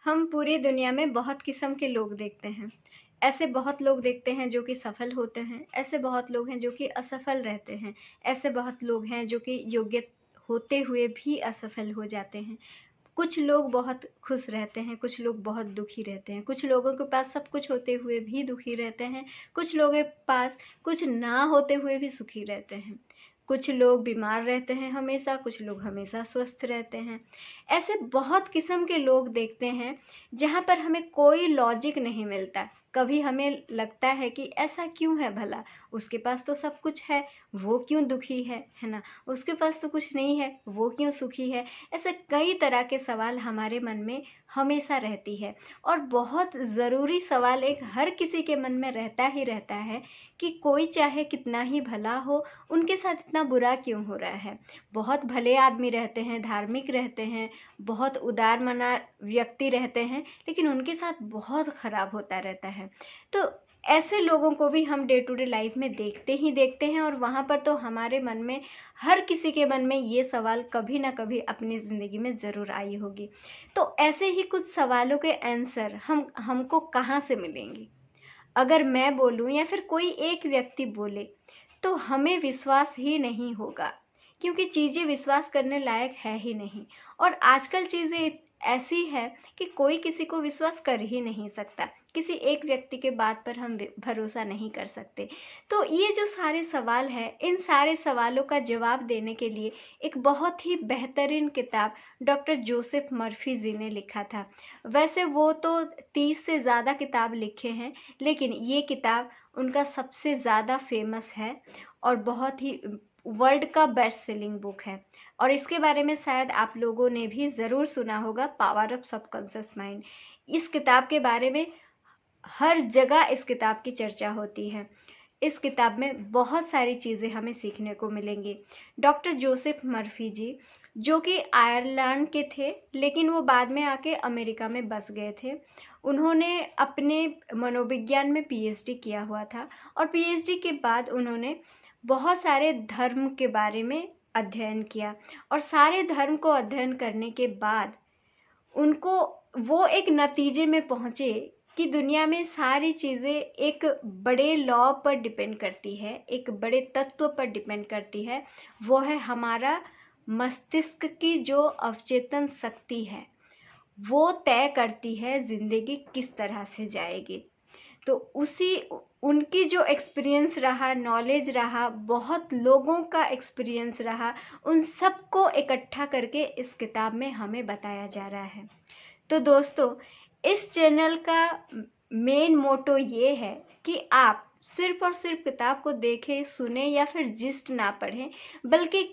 हम पूरी दुनिया में बहुत किस्म के लोग देखते हैं। ऐसे बहुत लोग देखते हैं जो कि सफल होते हैं, ऐसे बहुत लोग हैं जो कि असफल रहते हैं, ऐसे बहुत लोग हैं जो कि योग्य होते हुए भी असफल हो जाते हैं। कुछ लोग बहुत खुश रहते हैं, कुछ लोग बहुत दुखी रहते हैं, कुछ लोगों के पास सब कुछ होते हुए भी दुखी रहते हैं, कुछ लोगों के पास कुछ ना होते हुए भी सुखी रहते हैं। कुछ लोग बीमार रहते हैं हमेशा, कुछ लोग हमेशा स्वस्थ रहते हैं। ऐसे बहुत किस्म के लोग देखते हैं जहाँ पर हमें कोई लॉजिक नहीं मिलता। कभी हमें लगता है कि ऐसा क्यों है भला, उसके पास तो सब कुछ है, वो क्यों दुखी है ना। उसके पास तो कुछ नहीं है, वो क्यों सुखी है। ऐसे कई तरह के सवाल हमारे मन में हमेशा रहती है। और बहुत ज़रूरी सवाल एक हर किसी के मन में रहता ही रहता है कि कोई चाहे कितना ही भला हो, उनके साथ इतना बुरा क्यों हो रहा है। बहुत भले आदमी रहते हैं, धार्मिक रहते हैं, बहुत उदार मना व्यक्ति रहते हैं, लेकिन उनके साथ बहुत ख़राब होता रहता है। तो ऐसे लोगों को भी हम डे टू डे लाइफ में देखते ही देखते हैं, और वहाँ पर तो हमारे मन में, हर किसी के मन में ये सवाल कभी ना कभी अपनी ज़िंदगी में ज़रूर आई होगी। तो ऐसे ही कुछ सवालों के आंसर हमको कहाँ से मिलेंगे? अगर मैं बोलूँ या फिर कोई एक व्यक्ति बोले, तो हमें विश्वास ही नहीं होगा, क्योंकि चीज़ें विश्वास करने लायक है ही नहीं। और आजकल चीज़ें ऐसी है कि कोई किसी को विश्वास कर ही नहीं सकता। किसी एक व्यक्ति के बात पर हम भरोसा नहीं कर सकते। तो ये जो सारे सवाल हैं, इन सारे सवालों का जवाब देने के लिए एक बहुत ही बेहतरीन किताब डॉक्टर जोसेफ मर्फी जी ने लिखा था। वैसे वो तो 30 से ज़्यादा किताब लिखे हैं, लेकिन ये किताब उनका सबसे ज़्यादा फेमस है और बहुत ही वर्ल्ड का बेस्ट सेलिंग बुक है। और इसके बारे में शायद आप लोगों ने भी ज़रूर सुना होगा, पावर ऑफ सबकॉन्शियस माइंड। इस किताब के बारे में हर जगह इस किताब की चर्चा होती है। इस किताब में बहुत सारी चीज़ें हमें सीखने को मिलेंगी। डॉक्टर जोसेफ मर्फी जी, जो कि आयरलैंड के थे, लेकिन वो बाद में आके अमेरिका में बस गए थे। उन्होंने अपने मनोविज्ञान में पीएचडी किया हुआ था, और पीएचडी के बाद उन्होंने बहुत सारे धर्म के बारे में अध्ययन किया। और सारे धर्म को अध्ययन करने के बाद उनको वो एक नतीजे में पहुँचे कि दुनिया में सारी चीज़ें एक बड़े लॉ पर डिपेंड करती है, एक बड़े तत्व पर डिपेंड करती है। वो है हमारा मस्तिष्क की जो अवचेतन शक्ति है, वो तय करती है ज़िंदगी किस तरह से जाएगी। तो उनकी जो एक्सपीरियंस रहा, नॉलेज रहा, बहुत लोगों का एक्सपीरियंस रहा, उन सबको इकट्ठा करके इस किताब में हमें बताया जा रहा है। तो दोस्तों, इस चैनल का मेन मोटो ये है कि आप सिर्फ़ और सिर्फ किताब को देखें, सुने या फिर जिस्ट ना पढ़ें, बल्कि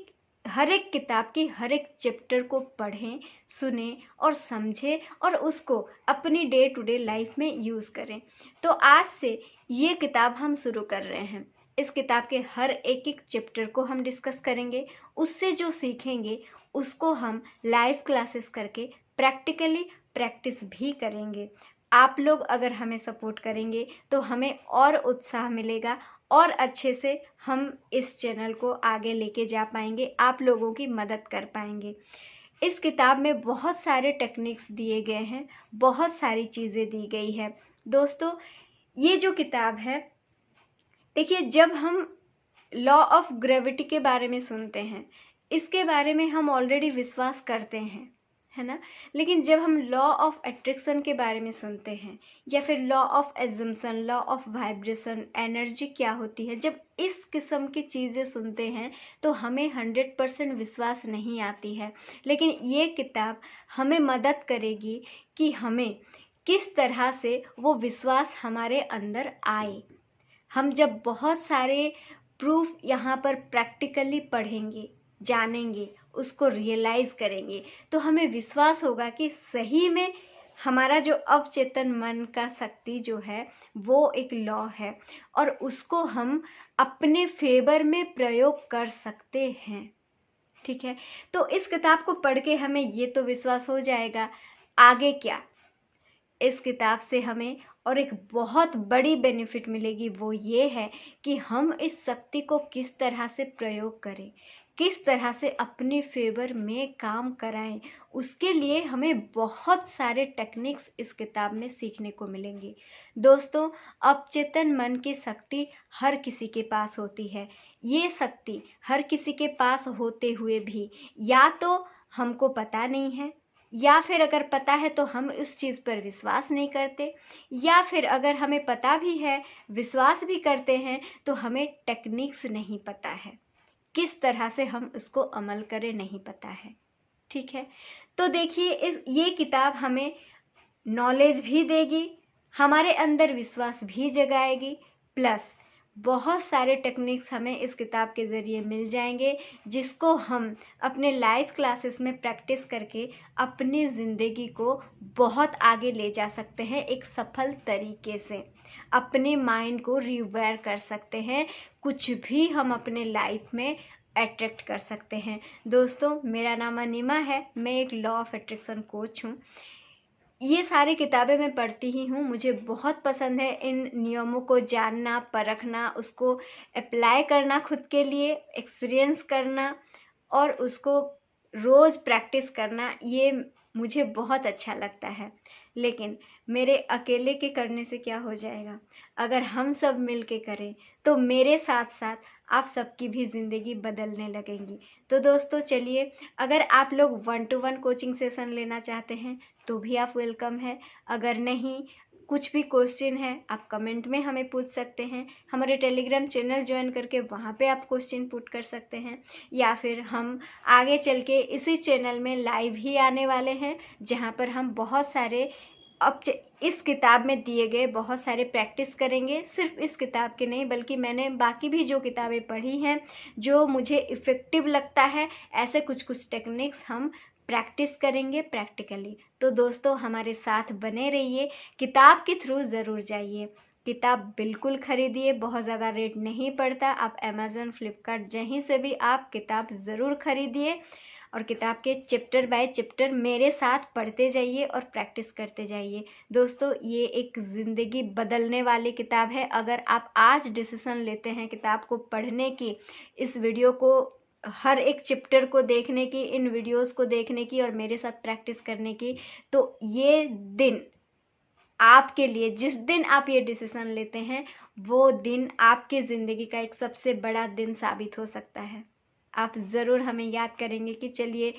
हर एक किताब की हर एक चैप्टर को पढ़ें, सुनें और समझें, और उसको अपनी डे टू डे लाइफ में यूज़ करें। तो आज से ये किताब हम शुरू कर रहे हैं। इस किताब के हर एक चैप्टर को हम डिस्कस करेंगे। उससे जो सीखेंगे उसको हम लाइव क्लासेस करके प्रैक्टिकली प्रैक्टिस भी करेंगे। आप लोग अगर हमें सपोर्ट करेंगे तो हमें और उत्साह मिलेगा, और अच्छे से हम इस चैनल को आगे लेके जा पाएंगे, आप लोगों की मदद कर पाएंगे। इस किताब में बहुत सारे टेक्निक्स दिए गए हैं, बहुत सारी चीज़ें दी गई है। दोस्तों, ये जो किताब है, देखिए, जब हम लॉ ऑफ ग्रेविटी के बारे में सुनते हैं, इसके बारे में हम ऑलरेडी विश्वास करते हैं, है ना। लेकिन जब हम लॉ ऑफ अट्रैक्शन के बारे में सुनते हैं, या फिर law of assumption, law of vibration, energy क्या होती है, जब इस किस्म की चीज़ें सुनते हैं तो हमें 100% विश्वास नहीं आती है। लेकिन ये किताब हमें मदद करेगी कि हमें किस तरह से वो विश्वास हमारे अंदर आए। हम जब बहुत सारे प्रूफ यहाँ पर प्रैक्टिकली पढ़ेंगे, जानेंगे, उसको रियलाइज़ करेंगे, तो हमें विश्वास होगा कि सही में हमारा जो अवचेतन मन का शक्ति जो है, वो एक लॉ है, और उसको हम अपने फेवर में प्रयोग कर सकते हैं। ठीक है, तो इस किताब को पढ़ के हमें ये तो विश्वास हो जाएगा। आगे क्या, इस किताब से हमें और एक बहुत बड़ी बेनिफिट मिलेगी, वो ये है कि हम इस शक्ति को किस तरह से प्रयोग करें, किस तरह से अपने फेवर में काम कराएं, उसके लिए हमें बहुत सारे टेक्निक्स इस किताब में सीखने को मिलेंगे। दोस्तों, अवचेतन मन की शक्ति हर किसी के पास होती है। ये शक्ति हर किसी के पास होते हुए भी या तो हमको पता नहीं है, या फिर अगर पता है तो हम उस चीज़ पर विश्वास नहीं करते, या फिर अगर हमें पता भी है, विश्वास भी करते हैं, तो हमें टेक्निक्स नहीं पता है, किस तरह से हम उसको अमल करें नहीं पता है। ठीक है, तो देखिए ये किताब हमें नॉलेज भी देगी, हमारे अंदर विश्वास भी जगाएगी, प्लस बहुत सारे टेक्निक्स हमें इस किताब के ज़रिए मिल जाएंगे, जिसको हम अपने लाइव क्लासेस में प्रैक्टिस करके अपनी ज़िंदगी को बहुत आगे ले जा सकते हैं। एक सफल तरीके से अपने माइंड को रिवायर कर सकते हैं, कुछ भी हम अपने लाइफ में अट्रैक्ट कर सकते हैं। दोस्तों, मेरा नाम अनिमा है, मैं एक लॉ ऑफ अट्रैक्शन कोच हूँ। ये सारी किताबें मैं पढ़ती ही हूँ, मुझे बहुत पसंद है इन नियमों को जानना, परखना, उसको अप्लाई करना, खुद के लिए एक्सपीरियंस करना और उसको रोज़ प्रैक्टिस करना, ये मुझे बहुत अच्छा लगता है। लेकिन मेरे अकेले के करने से क्या हो जाएगा? अगर हम सब मिल के करें तो मेरे साथ साथ आप सबकी भी ज़िंदगी बदलने लगेंगी। तो दोस्तों चलिए, अगर आप लोग 1-to-1 कोचिंग सेशन लेना चाहते हैं तो भी आप वेलकम है। अगर नहीं, कुछ भी क्वेश्चन है आप कमेंट में हमें पूछ सकते हैं। हमारे टेलीग्राम चैनल ज्वाइन करके वहाँ पे आप क्वेश्चन पुट कर सकते हैं, या फिर हम आगे चल के इसी चैनल में लाइव ही आने वाले हैं, जहाँ पर हम बहुत सारे इस किताब में दिए गए बहुत सारे प्रैक्टिस करेंगे। सिर्फ इस किताब के नहीं, बल्कि मैंने बाकी भी जो किताबें पढ़ी हैं, जो मुझे इफ़ेक्टिव लगता है, ऐसे कुछ टेक्निक्स हम प्रैक्टिस करेंगे प्रैक्टिकली। तो दोस्तों, हमारे साथ बने रहिए, किताब के थ्रू ज़रूर जाइए, किताब बिल्कुल ख़रीदिए, बहुत ज़्यादा रेट नहीं पड़ता। आप अमेज़न, फ्लिपकार्ट, जहीं से भी आप किताब ज़रूर ख़रीदिए और किताब के चैप्टर बाय चैप्टर मेरे साथ पढ़ते जाइए और प्रैक्टिस करते जाइए। दोस्तों, ये एक ज़िंदगी बदलने वाली किताब है। अगर आप आज डिसीज़न लेते हैं किताब को पढ़ने की, इस वीडियो को, हर एक चैप्टर को देखने की, इन वीडियोस को देखने की और मेरे साथ प्रैक्टिस करने की, तो ये दिन आपके लिए, जिस दिन आप ये डिसीज़न लेते हैं, वो दिन आपकी ज़िंदगी का एक सबसे बड़ा दिन साबित हो सकता है। आप ज़रूर हमें याद करेंगे कि चलिए,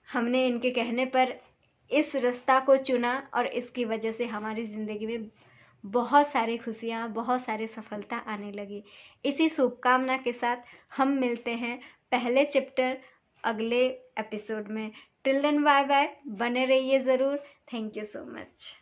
हमने इनके कहने पर इस रास्ता को चुना और इसकी वजह से हमारी ज़िंदगी में बहुत सारी खुशियाँ, बहुत सारी सफलता आने लगी। इसी शुभकामना के साथ हम मिलते हैं पहले चैप्टर अगले एपिसोड में। टिल देन बाय बाय, बने रहिए ज़रूर। Thank you so much.